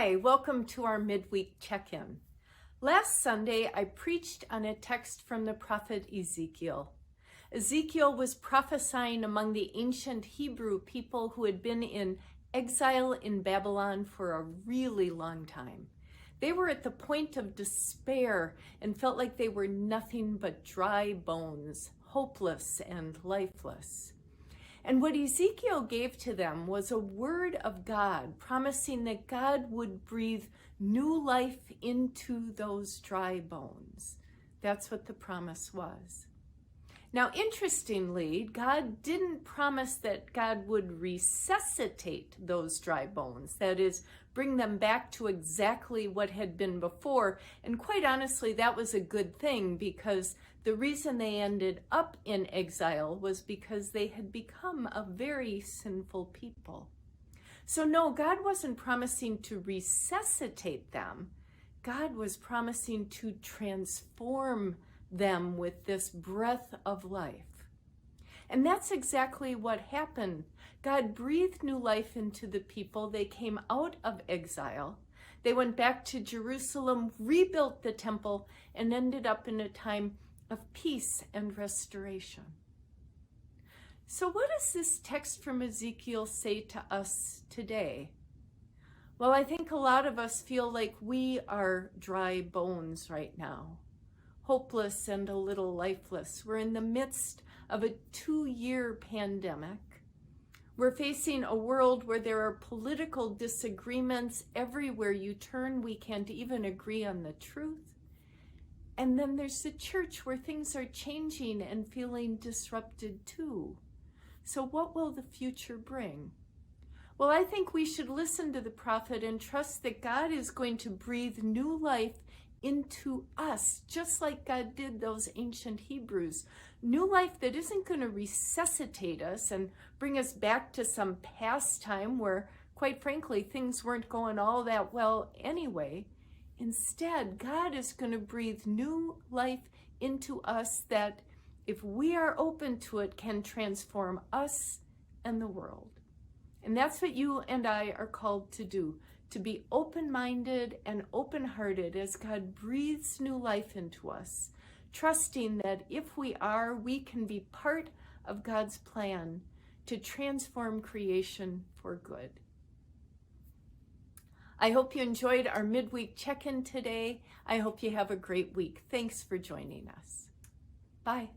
Hi, welcome to our midweek check-in. Last Sunday, I preached on a text from the prophet Ezekiel. Ezekiel was prophesying among the ancient Hebrew people who had been in exile in Babylon for a really long time. They were at the point of despair and felt like they were nothing but dry bones, hopeless and lifeless. And what Ezekiel gave to them was a word of God, promising that God would breathe new life into those dry bones. That's what the promise was. Now, interestingly, God didn't promise that God would resuscitate those dry bones, that is, bring them back to exactly what had been before. And quite honestly, that was a good thing, because the reason they ended up in exile was because they had become a very sinful people. So no, God wasn't promising to resuscitate them. God was promising to transform them with this breath of life. And that's exactly what happened. God breathed new life into the people. They came out of exile. They went back to Jerusalem, rebuilt the temple, and ended up in a time of peace and restoration. So what does this text from Ezekiel say to us today? Well, I think a lot of us feel like we are dry bones right now, hopeless and a little lifeless. We're in the midst of a 2-year pandemic. We're facing a world where there are political disagreements everywhere you turn. We can't even agree on the truth. And then there's the church, where things are changing and feeling disrupted too. So what will the future bring? Well, I think we should listen to the prophet and trust that God is going to breathe new life into us, just like God did those ancient Hebrews. New life that isn't going to resuscitate us and bring us back to some past time where, quite frankly, things weren't going all that well anyway. Instead, God is going to breathe new life into us that, if we are open to it, can transform us and the world. And that's what you and I are called to do, to be open-minded and open-hearted as God breathes new life into us, trusting that if we are, we can be part of God's plan to transform creation for good. I hope you enjoyed our midweek check-in today. I hope you have a great week. Thanks for joining us. Bye.